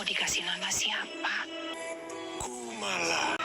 dikasih nama siapa? Kumala.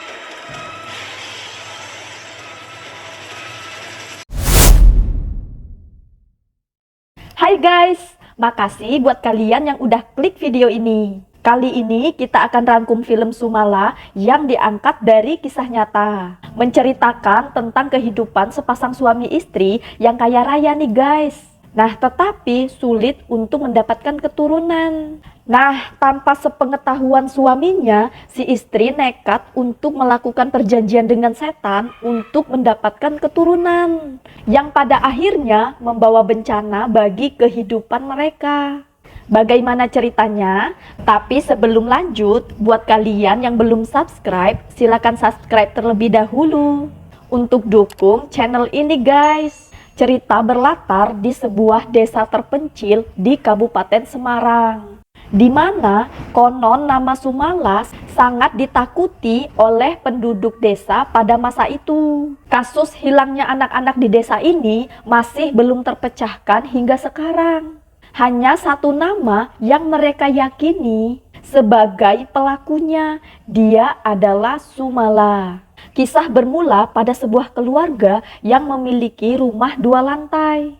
Hai guys, makasih buat kalian yang udah klik video ini. Kali ini kita akan rangkum film Sumala yang diangkat dari kisah nyata. Menceritakan tentang kehidupan sepasang suami istri yang kaya raya nih guys. Nah, tetapi sulit untuk mendapatkan keturunan. Nah, tanpa sepengetahuan suaminya, si istri nekat untuk melakukan perjanjian dengan setan untuk mendapatkan keturunan, yang pada akhirnya membawa bencana bagi kehidupan mereka. Bagaimana ceritanya? Tapi sebelum lanjut, buat kalian yang belum subscribe, silakan subscribe terlebih dahulu untuk dukung channel ini guys. Cerita berlatar di sebuah desa terpencil di Kabupaten Semarang, di mana konon nama Sumala sangat ditakuti oleh penduduk desa pada masa itu. Kasus hilangnya anak-anak di desa ini masih belum terpecahkan hingga sekarang. Hanya satu nama yang mereka yakini sebagai pelakunya, dia adalah Sumala. Kisah bermula pada sebuah keluarga yang memiliki rumah 2 lantai,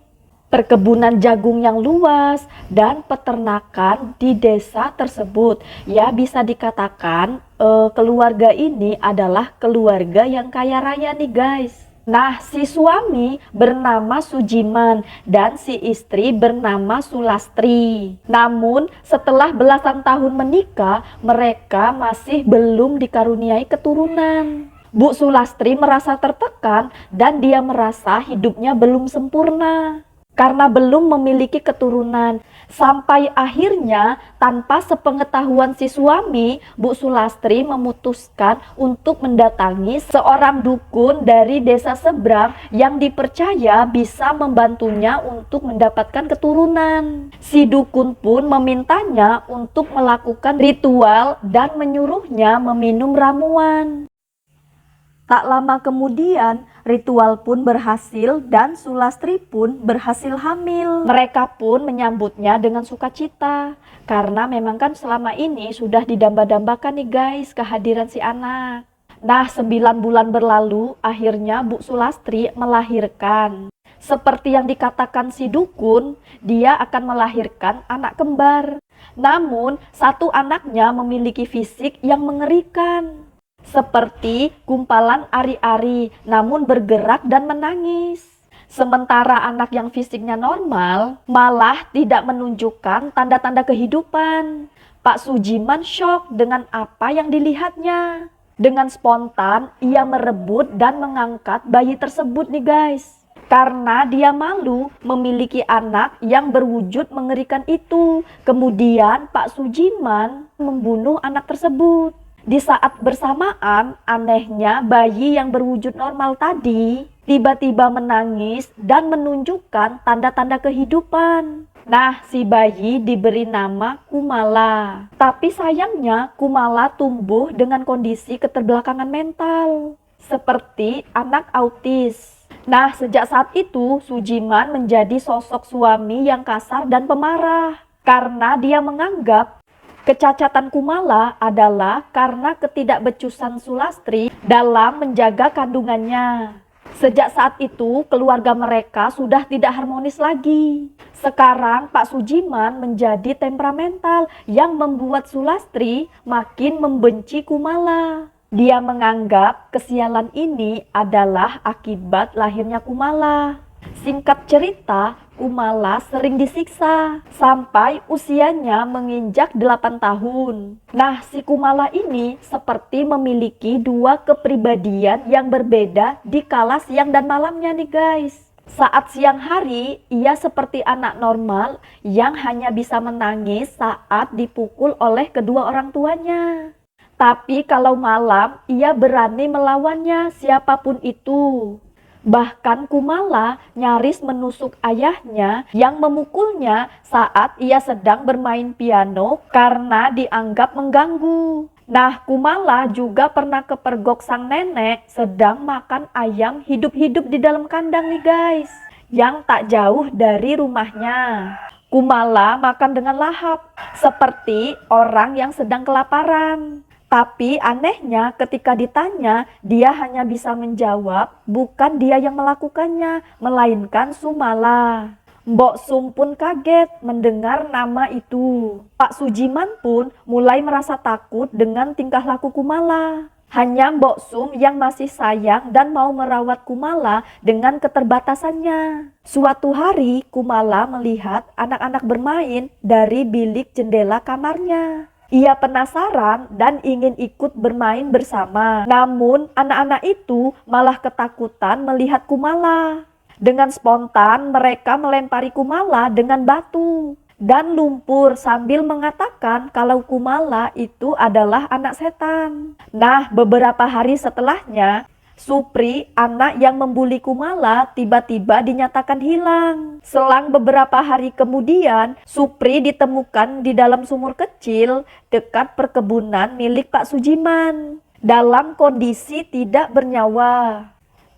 perkebunan jagung yang luas, dan peternakan di desa tersebut. Ya, bisa dikatakan keluarga ini adalah keluarga yang kaya raya nih guys. Nah, si suami bernama Sujiman dan si istri bernama Sulastri. Namun, setelah belasan tahun menikah, mereka masih belum dikaruniai keturunan. Bu Sulastri merasa tertekan dan dia merasa hidupnya belum sempurna karena belum memiliki keturunan. Sampai akhirnya tanpa sepengetahuan si suami, Bu Sulastri memutuskan untuk mendatangi seorang dukun dari desa seberang yang dipercaya bisa membantunya untuk mendapatkan keturunan. Si dukun pun memintanya untuk melakukan ritual dan menyuruhnya meminum ramuan. Tak lama kemudian, ritual pun berhasil dan Sulastri pun berhasil hamil. Mereka pun menyambutnya dengan sukacita, karena memang kan selama ini sudah didamba-dambakan nih guys kehadiran si anak. Nah, 9 bulan berlalu, akhirnya Bu Sulastri melahirkan. Seperti yang dikatakan si dukun, dia akan melahirkan anak kembar. Namun, satu anaknya memiliki fisik yang mengerikan, seperti gumpalan ari-ari, namun bergerak dan menangis. Sementara anak yang fisiknya normal malah tidak menunjukkan tanda-tanda kehidupan. Pak Sujiman syok dengan apa yang dilihatnya. Dengan spontan, ia merebut dan mengangkat bayi tersebut nih guys. Karena dia malu memiliki anak yang berwujud mengerikan itu. Kemudian Pak Sujiman membunuh anak tersebut. Di saat bersamaan, anehnya bayi yang berwujud normal tadi tiba-tiba menangis dan menunjukkan tanda-tanda kehidupan. Nah, si bayi diberi nama Kumala. Tapi sayangnya Kumala tumbuh dengan kondisi keterbelakangan mental, seperti anak autis. Nah, sejak saat itu Sujiman menjadi sosok suami yang kasar dan pemarah, karena dia menganggap kecacatan Kumala adalah karena ketidakbecusan Sulastri dalam menjaga kandungannya. Sejak saat itu, keluarga mereka sudah tidak harmonis lagi. Sekarang Pak Sujiman menjadi temperamental yang membuat Sulastri makin membenci Kumala. Dia menganggap kesialan ini adalah akibat lahirnya Kumala. Singkat cerita, Kumala sering disiksa sampai usianya menginjak 8 tahun. Nah, si Kumala ini seperti memiliki 2 kepribadian yang berbeda di kala siang dan malamnya nih guys. Saat siang hari, ia seperti anak normal yang hanya bisa menangis saat dipukul oleh kedua orang tuanya. Tapi kalau malam, ia berani melawannya siapapun itu. Bahkan Kumala nyaris menusuk ayahnya yang memukulnya saat ia sedang bermain piano karena dianggap mengganggu. Nah, Kumala juga pernah kepergok sang nenek sedang makan ayam hidup-hidup di dalam kandang nih guys, yang tak jauh dari rumahnya. Kumala makan dengan lahap, seperti orang yang sedang kelaparan. Tapi anehnya ketika ditanya, dia hanya bisa menjawab, bukan dia yang melakukannya, melainkan Sumala. Mbok Sum pun kaget mendengar nama itu. Pak Sujiman pun mulai merasa takut dengan tingkah laku Kumala. Hanya Mbok Sum yang masih sayang dan mau merawat Kumala dengan keterbatasannya. Suatu hari Kumala melihat anak-anak bermain dari bilik jendela kamarnya. Ia penasaran dan ingin ikut bermain bersama. Namun anak-anak itu malah ketakutan melihat Kumala. Dengan spontan mereka melempari Kumala dengan batu dan lumpur sambil mengatakan kalau Kumala itu adalah anak setan. Nah, beberapa hari setelahnya, Supri, anak yang membuli Kumala, tiba-tiba dinyatakan hilang. Selang beberapa hari kemudian, Supri ditemukan di dalam sumur kecil dekat perkebunan milik Pak Sujiman, dalam kondisi tidak bernyawa.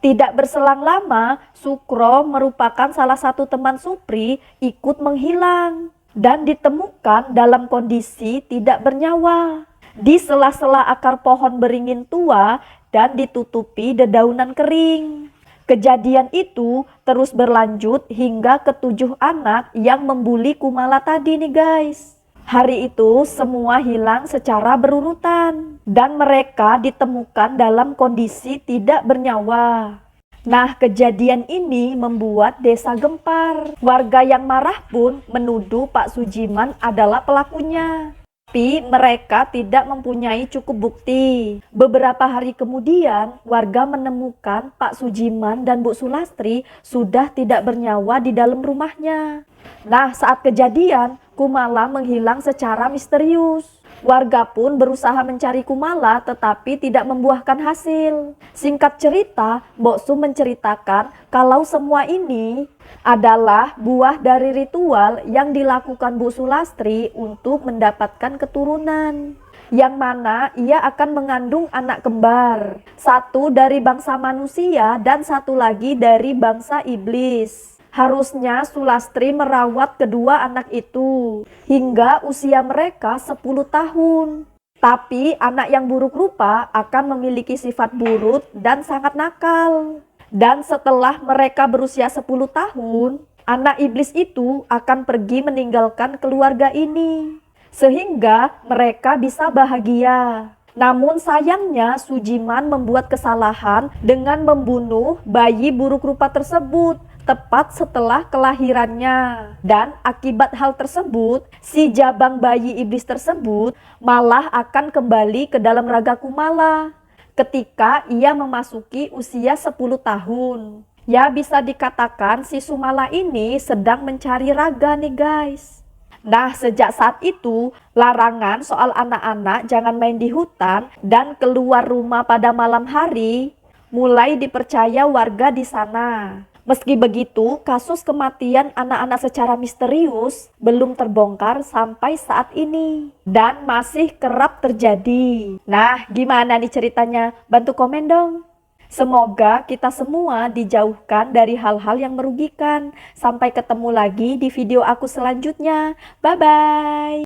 Tidak berselang lama, Sukro merupakan salah satu teman Supri ikut menghilang dan ditemukan dalam kondisi tidak bernyawa di sela-sela akar pohon beringin tua dan ditutupi dedaunan kering. Kejadian itu terus berlanjut hingga ketujuh anak yang membuli Kumala tadi nih guys. Hari itu semua hilang secara berurutan dan mereka ditemukan dalam kondisi tidak bernyawa. Nah, kejadian ini membuat desa gempar. Warga yang marah pun menuduh Pak Sujiman adalah pelakunya. Tapi mereka tidak mempunyai cukup bukti. Beberapa hari kemudian, warga menemukan Pak Sujiman dan Bu Sulastri sudah tidak bernyawa di dalam rumahnya. Nah, saat kejadian, Kumala menghilang secara misterius. Warga pun berusaha mencari Kumala tetapi tidak membuahkan hasil. Singkat cerita, Mbok Sum menceritakan kalau semua ini adalah buah dari ritual yang dilakukan Bu Sulastri untuk mendapatkan keturunan, yang mana ia akan mengandung anak kembar, satu dari bangsa manusia dan satu lagi dari bangsa iblis. Harusnya Sulastri merawat kedua anak itu hingga usia mereka 10 tahun. Tapi anak yang buruk rupa akan memiliki sifat buruk dan sangat nakal. Dan setelah mereka berusia 10 tahun, anak iblis itu akan pergi meninggalkan keluarga ini, sehingga mereka bisa bahagia. Namun sayangnya Sujiman membuat kesalahan dengan membunuh bayi buruk rupa tersebut tepat setelah kelahirannya. Dan akibat hal tersebut, si jabang bayi iblis tersebut malah akan kembali ke dalam raga Kumala ketika ia memasuki usia 10 tahun. Ya, bisa dikatakan si Sumala ini sedang mencari raga nih guys. Nah, sejak saat itu, larangan soal anak-anak jangan main di hutan dan keluar rumah pada malam hari mulai dipercaya warga di sana. Meski begitu, kasus kematian anak-anak secara misterius belum terbongkar sampai saat ini dan masih kerap terjadi. Nah, gimana nih ceritanya? Bantu komen dong. Semoga kita semua dijauhkan dari hal-hal yang merugikan. Sampai ketemu lagi di video aku selanjutnya. Bye-bye.